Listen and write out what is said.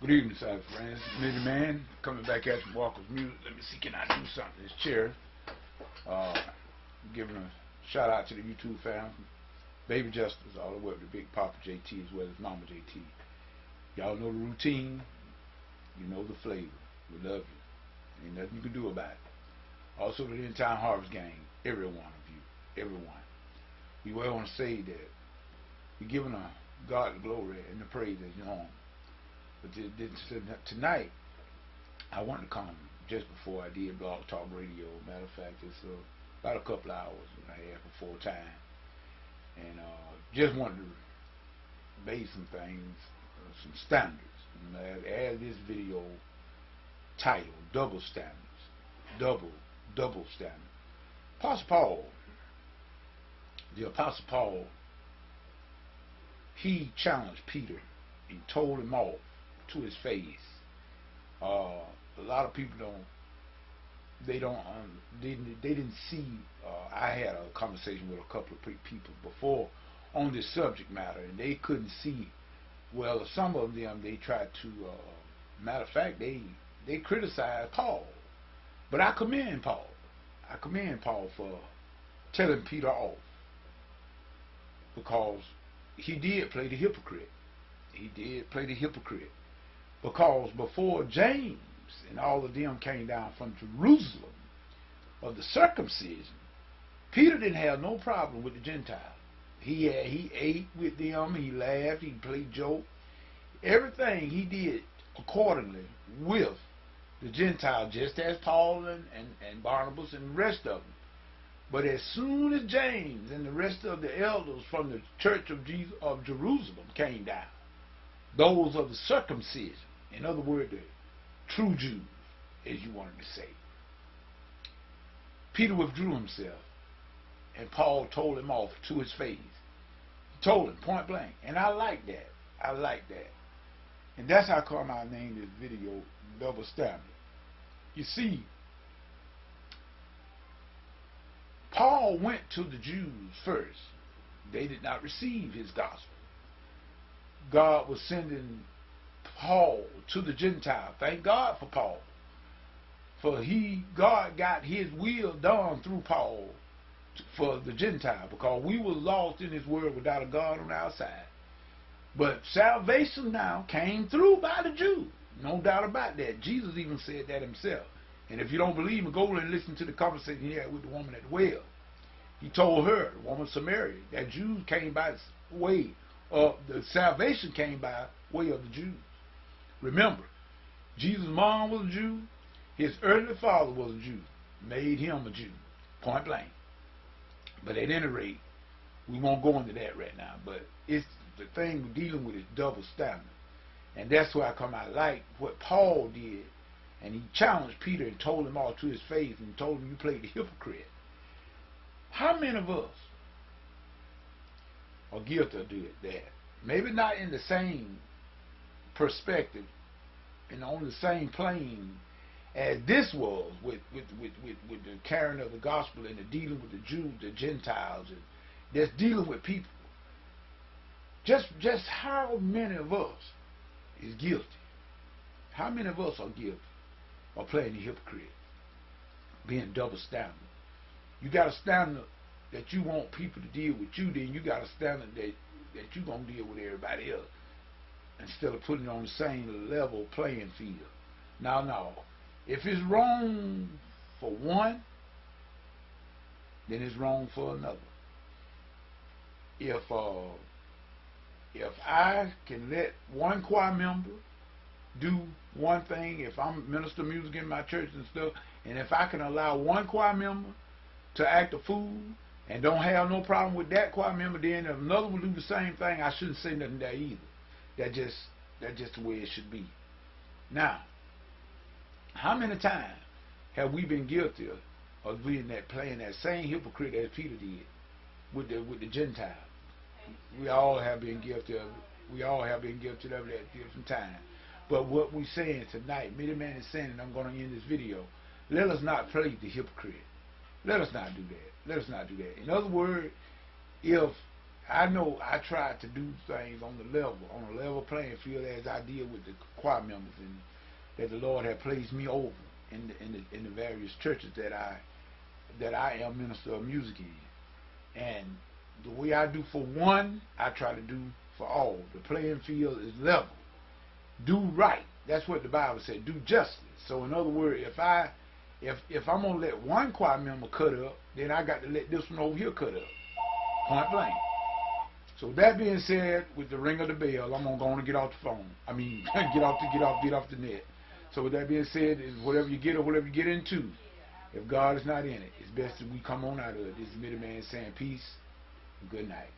Good evening, side friends. Mini Man coming back at you, Walker's Music. Let me see, can I do something? This chair. Uh, Giving a shout out to the YouTube family, Baby Justice, all the way up to Big Papa JT as well as Mama JT. Y'all know the routine. You know the flavor. We love you. Ain't nothing you can do about it. Also the End-Time Harvest Gang. Every one of you. Everyone. We well want to say that we're giving God the glory and the praise as your own. But tonight, I wanted to come just before I did Blog Talk Radio. Matter of fact, it's about a couple hours and a half before time. And just wanted to base some things, some standards. As this video titled, Double Standards. Double Standards. Apostle Paul, the Apostle Paul, he challenged Peter and told him off to his face. A lot of people they didn't see. I had a conversation with a couple of people before on this subject matter, and they couldn't see. Well, some of them they tried to. Matter of fact, they criticized Paul, but I commend Paul. I commend Paul for telling Peter off, because he did play the hypocrite. He did play the hypocrite. Because before James and all of them came down from Jerusalem of the circumcision, Peter didn't have no problem with the Gentiles. He ate with them, he laughed, he played joke. Everything he did accordingly with the Gentiles, just as Paul and Barnabas and the rest of them. But as soon as James and the rest of the elders from the church of Jerusalem came down, those of the circumcision, in other words, the true Jews, as you wanted to say, Peter withdrew himself, and Paul told him off to his face. He told him point blank, and I like that. I like that. And that's how come I named this video Double Standard. You see, Paul went to the Jews first. They did not receive his gospel. God was sending Paul to the Gentiles. Thank God for Paul. For God got his will done through Paul for the Gentile, because we were lost in this world without a God on our side. But salvation now came through by the Jews. No doubt about that. Jesus even said that himself. And if you don't believe me, go and listen to the conversation he had with the woman at the well. He told her, the woman of Samaria, that Jews came by way of the salvation came by way of the Jews. Remember, Jesus' mom was a Jew. His earthly father was a Jew. Made him a Jew. Point blank. But at any rate, we won't go into that right now. But it's the thing we're dealing with is double standard. And that's why I like what Paul did. And he challenged Peter and told him all to his face and told him, you played the hypocrite. How many of us are guilty of doing that? Maybe not in the same perspective and on the same plane as this was with the carrying of the gospel and the dealing with the Jews, the Gentiles, and just dealing with people. Just how many of us is guilty? How many of us are guilty of playing the hypocrite, being double standard? You got a standard that you want people to deal with you, then you got a standard that you're going to deal with everybody else, instead of putting it on the same level playing field. No. If it's wrong for one, then it's wrong for another. If I can let one choir member do one thing, if I'm minister music in my church and stuff, and if I can allow one choir member to act a fool and don't have no problem with that choir member, then if another will do the same thing, I shouldn't say nothing there either. That's just the way it should be. Now, how many times have we been guilty of being playing that same hypocrite as Peter did with the Gentiles? We all have been guilty of it. We all have been guilty of it at different times. But what we're saying tonight, Many Man is saying, and I'm going to end this video, let us not play the hypocrite. Let us not do that. Let us not do that. In other words, if I know I tried to do things on a level playing field as I did with the choir members, and that the Lord had placed me over in the various churches that I am minister of music in. And the way I do for one, I try to do for all. The playing field is level. Do right. That's what the Bible said. Do justly. So in other words, if I'm gonna let one choir member cut up, then I got to let this one over here cut up. Point blank. So that being said, with the ring of the bell, I'm gonna go on and get off the phone. I mean, get off the net. So with that being said, is whatever you get or whatever you get into, if God is not in it, it's best that we come on out of it. This is Middleman saying peace and good night.